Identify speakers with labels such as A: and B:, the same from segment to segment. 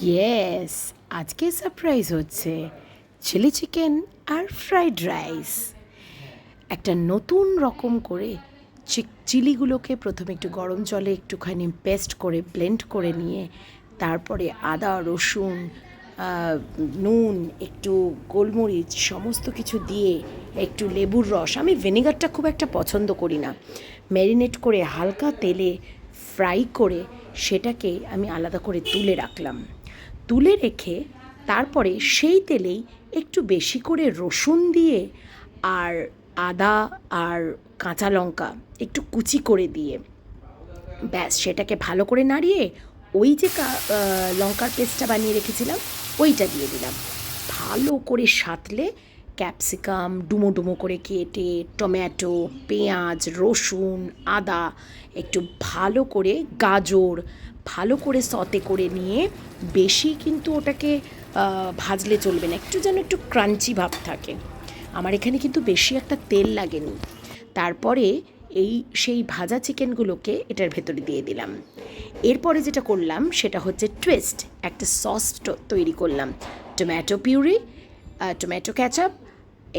A: Yes, আজকে surprise হচ্ছে chilli chicken আর fried rice. একটা নতুন রকম করে চিলিগুলোকে প্রথমে একটু গরম জলে একটুখানি পেস্ট করে ব্লেন্ড করে নিয়ে তারপরে আদা রসুন নুন একটু গোলমরিচ সমস্ত কিছু দিয়ে একটু লেবুর রস, আমি ভিনেগারটা খুব একটা পছন্দ করি না, ম্যারিনেট করে হালকা তেলে ফ্রাই করে সেটাকে আমি আলাদা করে তুলে রাখলাম। তুলে রেখে তারপরে সেই তেলেই একটু বেশি করে রসুন দিয়ে আর আদা আর কাঁচা লঙ্কা একটু কুচি করে দিয়ে ব্যাস সেটাকে ভালো করে নাড়িয়ে ওই যে লঙ্কার পেস্টটা বানিয়ে রেখেছিলাম ওইটা দিয়ে দিলাম। ভালো করে সাঁতলে ক্যাপসিকাম ডুমো ডুমো করে কেটে টমেটো পেঁয়াজ রসুন আদা একটু ভালো করে গাজর ভালো করে সতে করে নিয়ে, বেশি কিন্তু ওটাকে ভাজলে চলবে না, একটু যেন একটু ক্রাঞ্চি ভাব থাকে। আমার এখানে কিন্তু বেশি একটা তেল লাগেনি। তারপরে সেই ভাজা চিকেনগুলোকে এটার ভেতরে দিয়ে দিলাম। এরপরে যেটা করলাম সেটা হচ্ছে টুইস্ট, একটা সস তৈরি করলাম। টমেটো পিউরি, টমেটো ক্যাচাপ,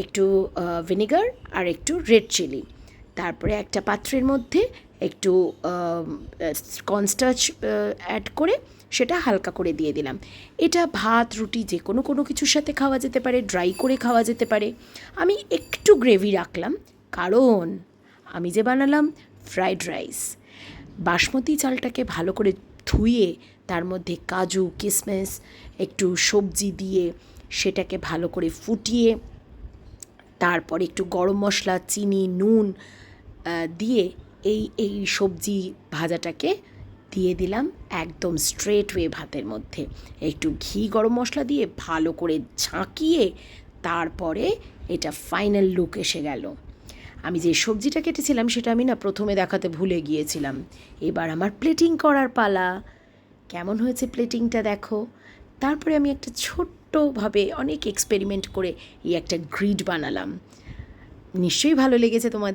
A: একটু ভিনেগার আর একটু রেড চিলি। তারপরে একটা পাত্রের মধ্যে একটু কর্নস্টার্চ অ্যাড করে সেটা হালকা করে দিয়ে দিলাম। এটা ভাত রুটি যে কোনো কিছুর সাথে খাওয়া যেতে পারে, ড্রাই করে খাওয়া যেতে পারে। আমি একটু গ্রেভি রাখলাম কারণ আমি যে বানালাম ফ্রাইড রাইস, বাসমতি চালটাকে ভালো করে ধুয়ে তার মধ্যে কাজু কিশমিশ একটু সবজি দিয়ে সেটাকে ভালো করে ফুটিয়ে তারপরে একটু গরম মশলা চিনি নুন দিয়ে এই সবজি ভাজাটাকে দিয়ে দিলাম একদম স্ট্রেট ওয়ে ভাতের মধ্যে। একটু ঘি গরম মশলা দিয়ে ভালো করে ঝাঁকিয়ে তারপরে এটা ফাইনাল লুক এসে গেল। আমি যে সবজিটা কেটেছিলাম সেটা আমি না প্রথমে দেখাতে ভুলে গিয়েছিলাম। এবার আমার প্লেটিং করার পালা। কেমন হয়েছে প্লেটিংটা দেখো। তারপরে আমি একটা ছোট্টভাবে অনেক এক্সপেরিমেন্ট করে এই একটা গ্রিড বানালাম। নিশ্চয়ই ভালো লেগেছে তোমাদের।